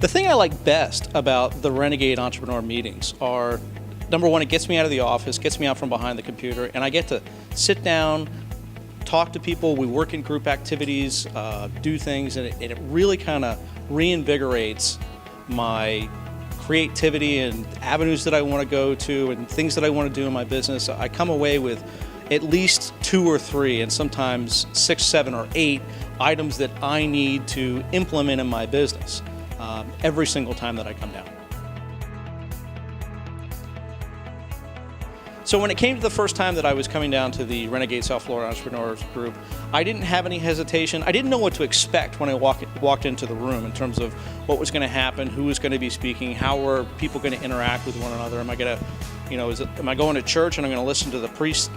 The thing I like best about the Renegade Entrepreneur meetings are, number one, it gets me out of the office, gets me out from behind the computer, and I get to sit down, talk to people, we work in group activities, do things, and it really kind of reinvigorates my creativity and avenues that I want to go to and things that I want to do in my business. I come away with at least 2 or 3 and sometimes 6, 7, or 8 items that I need to implement in my business every single time that I come down. So when it came to the first time that I was coming down to the Renegade South Florida Entrepreneurs Group, I didn't have any hesitation. I didn't know what to expect when I walked into the room in terms of what was going to happen, who was going to be speaking, how were people going to interact with one another. Am I going to, am I going to church and I'm going to listen to the priest,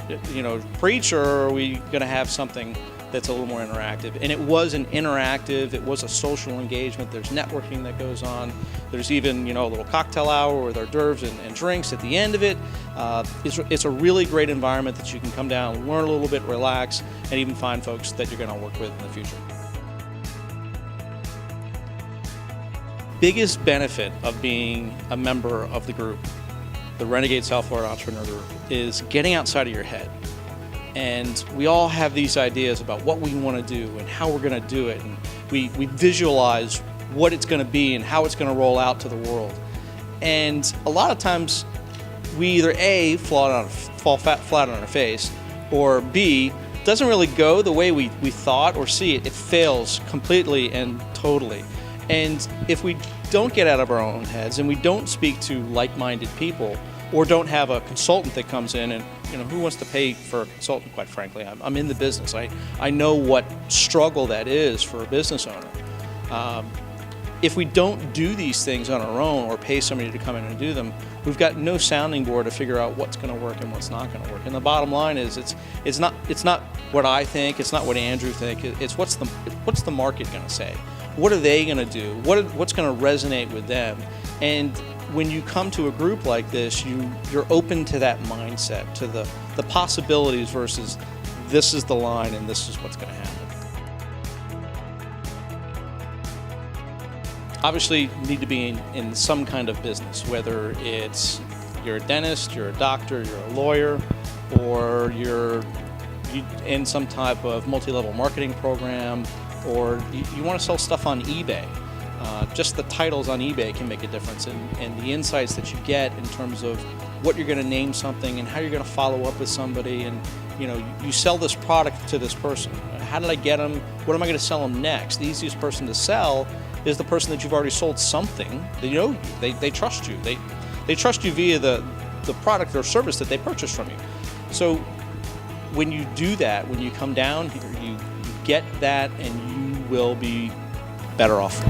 preach, or are we going to have something that's a little more interactive? And it was an interactive, it was a social engagement. There's networking that goes on. There's even, a little cocktail hour with hors d'oeuvres and drinks at the end of it. It's a really great environment that you can come down, learn a little bit, relax, and even find folks that you're going to work with in the future. Biggest benefit of being a member of the group, the Renegade South Florida Entrepreneur Group, is getting outside of your head. And we all have these ideas about what we want to do and how we're going to do it. And we visualize what it's going to be and how it's going to roll out to the world. And a lot of times we either A, fall flat on our face, or B, doesn't really go the way we thought, or C, it fails completely and totally. And if we don't get out of our own heads and we don't speak to like-minded people, or don't have a consultant that comes in, and who wants to pay for a consultant, quite frankly? I'm in the business. I know what struggle that is for a business owner. If we don't do these things on our own or pay somebody to come in and do them, we've got no sounding board to figure out what's going to work and what's not going to work. And the bottom line is it's not what I think, it's not what Andrew thinks, it's what's the market going to say? What are they going to do? What's going to resonate with them? And when you come to a group like this, you're open to that mindset, to the possibilities versus this is the line and this is what's going to happen. Obviously, you need to be in some kind of business, whether it's you're a dentist, you're a doctor, you're a lawyer, or you're in some type of multi-level marketing program, or you want to sell stuff on eBay. Just the titles on eBay can make a difference, and the insights that you get in terms of what you're going to name something and how you're going to follow up with somebody. And you sell this product to this person. How did I get them? What am I going to sell them next? The easiest person to sell is the person that you've already sold something. They trust you. They trust you via the product or service that they purchased from you. So when you do that, when you come down here, you get that, and you will be better off.